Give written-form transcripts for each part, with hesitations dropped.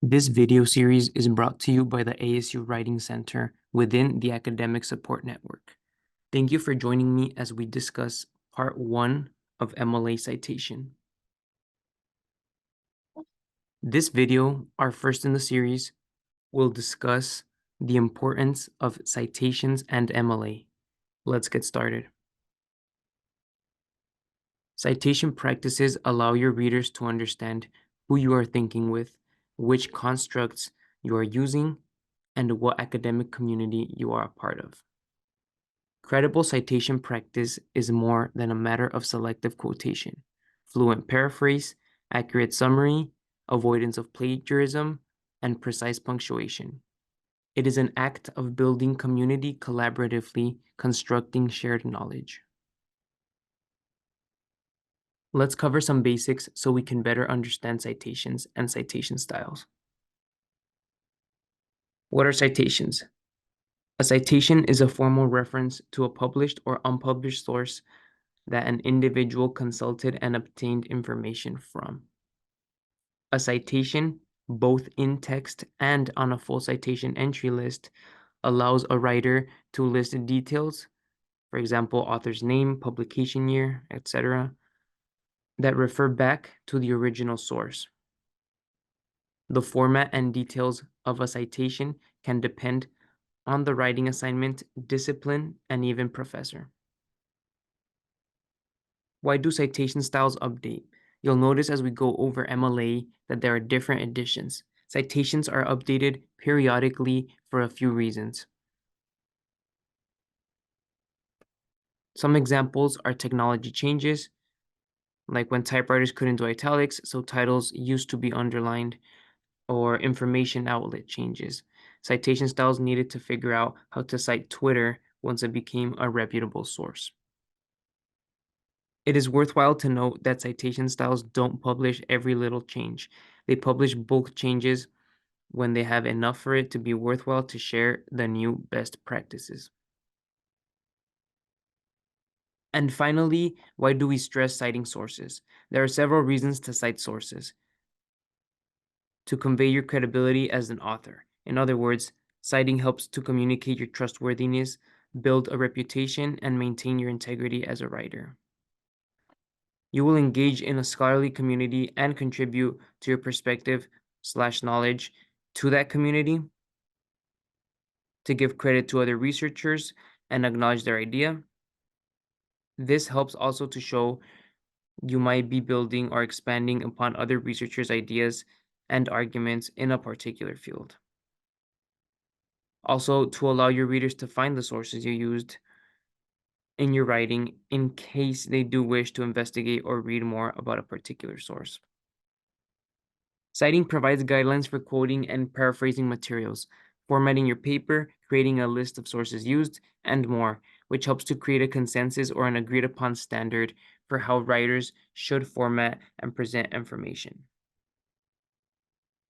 This video series is brought to you by the ASU Writing Center within the Academic Support Network. Thank you for joining me as we discuss Part 1 of MLA Citation. This video, our first in the series, will discuss the importance of citations and MLA. Let's get started. Citation practices allow your readers to understand who you are thinking with, which constructs you are using, and what academic community you are a part of. Credible citation practice is more than a matter of selective quotation, fluent paraphrase, accurate summary, avoidance of plagiarism, and precise punctuation. It is an act of building community collaboratively, constructing shared knowledge. Let's cover some basics so we can better understand citations and citation styles. What are citations? A citation is a formal reference to a published or unpublished source that an individual consulted and obtained information from. A citation, both in text and on a full citation entry list, allows a writer to list details, for example, author's name, publication year, etc., that refer back to the original source. The format and details of a citation can depend on the writing assignment, discipline, and even professor. Why do citation styles update? You'll notice as we go over MLA that there are different editions. Citations are updated periodically for a few reasons. Some examples are technology changes, like when typewriters couldn't do italics, so titles used to be underlined, or information outlet changes. Citation styles needed to figure out how to cite Twitter once it became a reputable source. It is worthwhile to note that citation styles don't publish every little change. They publish bulk changes when they have enough for it to be worthwhile to share the new best practices. And finally, why do we stress citing sources? There are several reasons to cite sources. To convey your credibility as an author. In other words, citing helps to communicate your trustworthiness, build a reputation, and maintain your integrity as a writer. You will engage in a scholarly community and contribute to your perspective/knowledge to that community, to give credit to other researchers and acknowledge their idea. This helps also to show you might be building or expanding upon other researchers' ideas and arguments in a particular field. Also, to allow your readers to find the sources you used in your writing in case they do wish to investigate or read more about a particular source. Citing provides guidelines for quoting and paraphrasing materials, formatting your paper, creating a list of sources used, and more, which helps to create a consensus or an agreed upon standard for how writers should format and present information.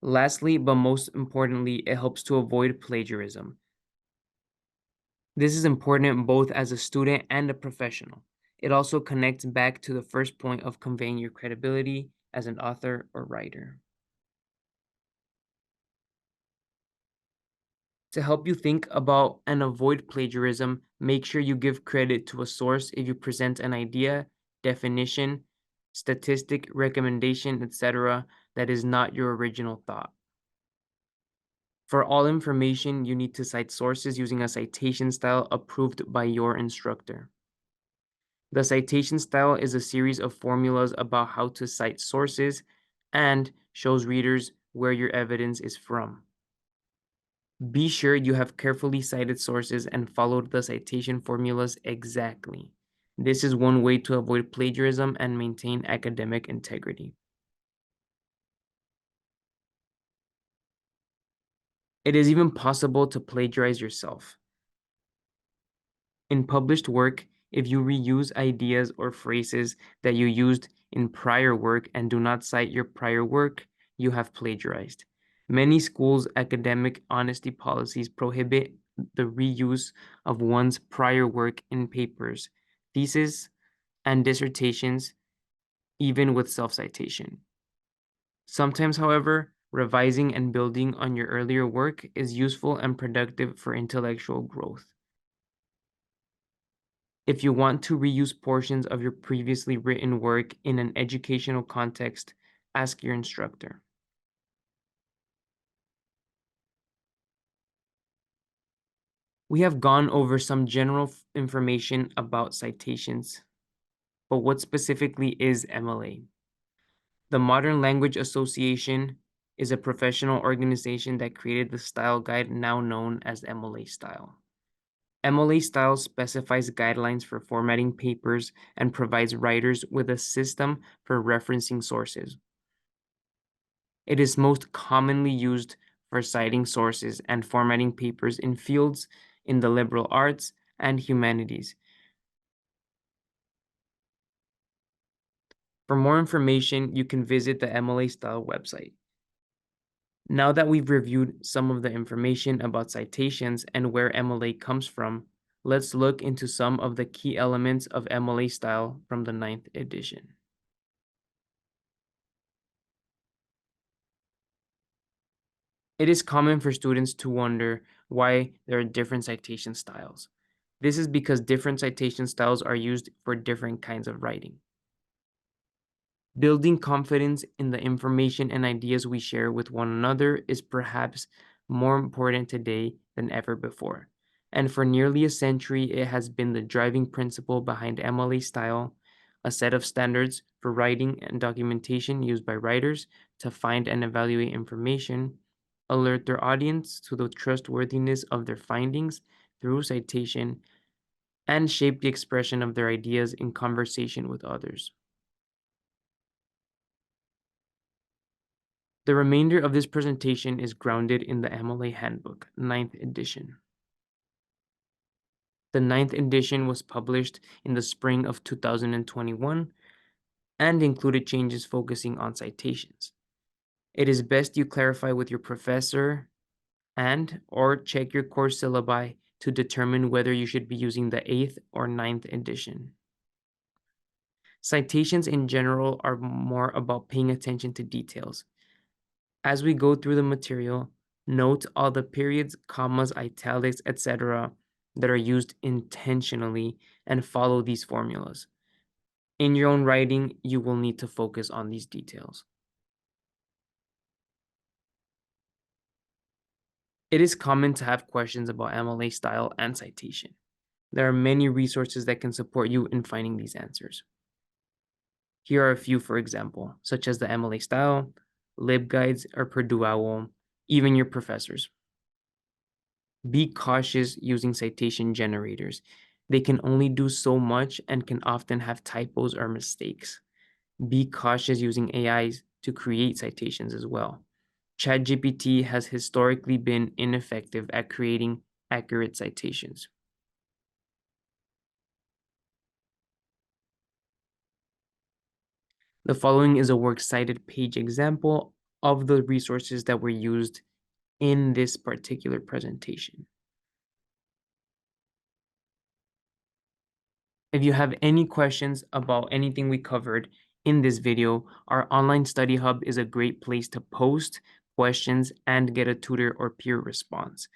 Lastly, but most importantly, it helps to avoid plagiarism. This is important both as a student and a professional. It also connects back to the first point of conveying your credibility as an author or writer. To help you think about and avoid plagiarism, make sure you give credit to a source if you present an idea, definition, statistic, recommendation, etc. that is not your original thought. For all information, you need to cite sources using a citation style approved by your instructor. The citation style is a series of formulas about how to cite sources and shows readers where your evidence is from. Be sure you have carefully cited sources and followed the citation formulas exactly. This is one way to avoid plagiarism and maintain academic integrity. It is even possible to plagiarize yourself. In published work, if you reuse ideas or phrases that you used in prior work and do not cite your prior work, you have plagiarized. Many schools' academic honesty policies prohibit the reuse of one's prior work in papers, theses, and dissertations, even with self-citation. Sometimes, however, Revising and building on your earlier work is useful and productive for intellectual growth. If you want to reuse portions of your previously written work in an educational context, ask your instructor. We have gone over some general information about citations, but what specifically is MLA? The Modern Language Association is a professional organization that created the style guide now known as MLA Style. MLA Style specifies guidelines for formatting papers and provides writers with a system for referencing sources. It is most commonly used for citing sources and formatting papers in fields in the liberal arts and humanities. For more information, you can visit the MLA Style website. Now that we've reviewed some of the information about citations and where MLA comes from, let's look into some of the key elements of MLA Style from the 9th edition. It is common for students to wonder why there are different citation styles. This is because different citation styles are used for different kinds of writing. Building confidence in the information and ideas we share with one another is perhaps more important today than ever before. And for nearly a century, it has been the driving principle behind MLA Style, a set of standards for writing and documentation used by writers to find and evaluate information, alert their audience to the trustworthiness of their findings through citation, and shape the expression of their ideas in conversation with others. The remainder of this presentation is grounded in the MLA Handbook, 9th edition. The 9th edition was published in the spring of 2021 and included changes focusing on citations. It is best you clarify with your professor or check your course syllabi to determine whether you should be using the 8th or 9th edition. Citations in general are more about paying attention to details. As we go through the material, note all the periods, commas, italics, etc. that are used intentionally and follow these formulas. In your own writing, you will need to focus on these details. It is common to have questions about MLA style and citation. There are many resources that can support you in finding these answers. Here are a few, for example, such as the MLA style, LibGuides, or Purdue OWL, even your professors. Be cautious using citation generators. They can only do so much and can often have typos or mistakes. Be cautious using AIs to create citations as well. ChatGPT has historically been ineffective at creating accurate citations. The following is a works cited page example of the resources that were used in this particular presentation. If you have any questions about anything we covered in this video, our online study hub is a great place to post questions and get a tutor or peer response.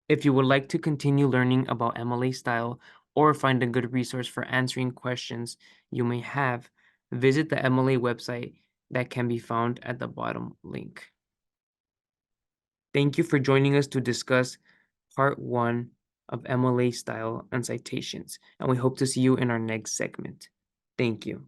If you would like to continue learning about MLA style or find a good resource for answering questions you may have, visit the MLA website that can be found at the bottom link. Thank you for joining us to discuss part 1 of MLA style and citations, and we hope to see you in our next segment. Thank you.